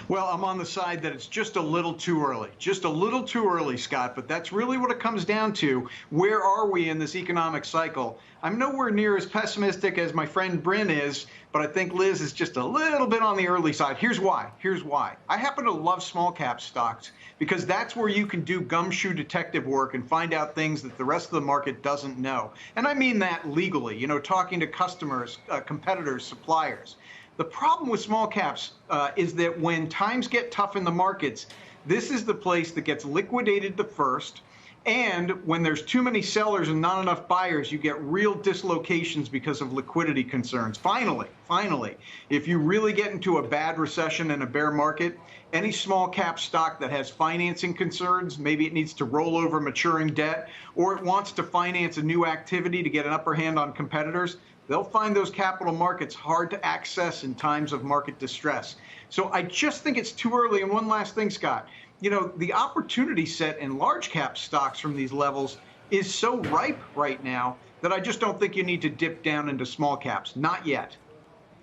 Well, I'm on the side that it's just a little too early. Just a little too early, Scott, but that's really what it comes down to. Where are we in this economic cycle? I'm nowhere near as pessimistic as my friend Bryn is, but I think Liz is just a little bit on the early side. Here's why. Here's why. I happen to love small cap stocks because that's where you can do gumshoe detective work and find out things that the rest of the market doesn't know. And I mean that legally, talking to customers, competitors, suppliers. The problem with small caps is that when times get tough in the markets, this is the place that gets liquidated the first. And when there's too many sellers and not enough buyers, you get real dislocations because of liquidity concerns. Finally, if you really get into a bad recession and a bear market, any small cap stock that has financing concerns, maybe it needs to roll over maturing debt, or it wants to finance a new activity to get an upper hand on competitors, they'll find those capital markets hard to access in times of market distress. So I just think it's too early. And one last thing, Scott, the opportunity set in large cap stocks from these levels is so ripe right now that I just don't think you need to dip down into small caps. Not yet.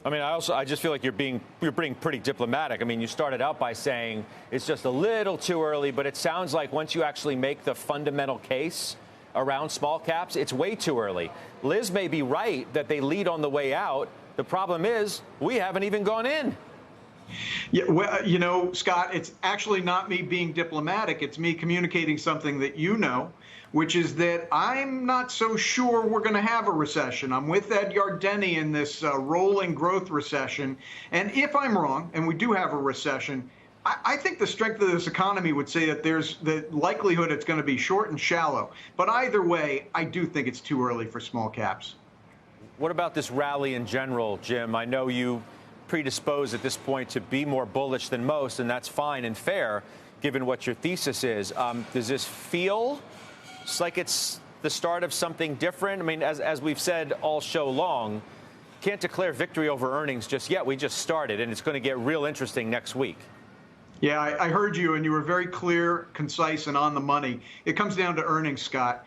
I mean, I just feel like you're being pretty diplomatic. I mean, you started out by saying it's just a little too early, but it sounds like once you actually make the fundamental case around small caps, it's way too early. Liz may be right that they lead on the way out. The problem is we haven't even gone in. Yeah, well, Scott, it's actually not me being diplomatic. It's me communicating something that which is that I'm not so sure we're going to have a recession. I'm with Ed Yardeni in this rolling growth recession. And if I'm wrong, and we do have a recession, I think the strength of this economy would say that there's the likelihood it's going to be short and shallow. But either way, I do think it's too early for small caps. What about this rally in general, Jim? I know you predisposed at this point to be more bullish than most, and that's fine and fair, given what your thesis is. Does this feel like it's the start of something different? I mean, as we've said all show long, can't declare victory over earnings just yet. We just started, and it's going to get real interesting next week. Yeah, I heard you, and you were very clear, concise, and on the money. It comes down to earnings, Scott.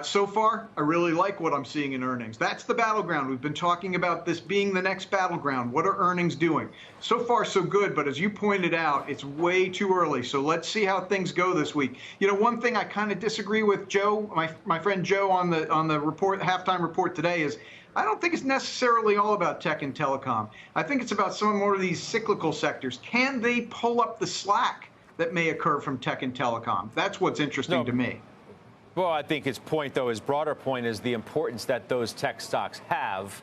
So far, I really like what I'm seeing in earnings. That's the battleground. We've been talking about this being the next battleground. What are earnings doing? So far, so good, but as you pointed out, it's way too early. So let's see how things go this week. One thing I kind of disagree with Joe, my friend Joe on the report, halftime report today is, I don't think it's necessarily all about tech and telecom. I think it's about some more of these cyclical sectors. Can they pull up the slack that may occur from tech and telecom? That's what's interesting to me. Well, I think his point, though, his broader point is the importance that those tech stocks have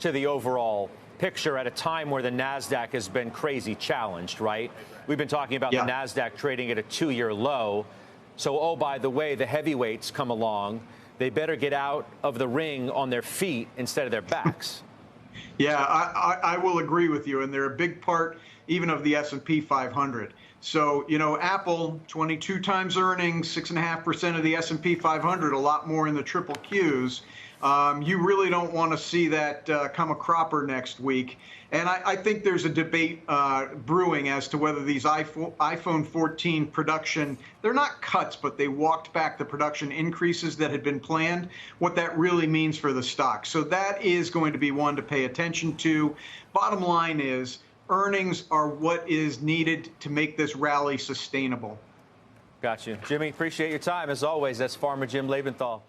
to the overall picture at a time where the NASDAQ has been crazy challenged, right? We've been talking about the NASDAQ trading at a 2-year low. So, oh, by the way, the heavyweights come along. They better get out of the ring on their feet instead of their backs. Yeah, I will agree with you. And they're a big part even of the S&P 500. So, Apple, 22 times earnings, 6.5% of the S&P 500, a lot more in the triple Qs. You really don't want to see that come a cropper next week. And I think there's a debate brewing as to whether these iPhone 14 production, they're not cuts, but they walked back the production increases that had been planned, what that really means for the stock. So that is going to be one to pay attention to. Bottom line is earnings are what is needed to make this rally sustainable. Got you. Jimmy, appreciate your time. As always, that's Farmer Jim Lebenthal.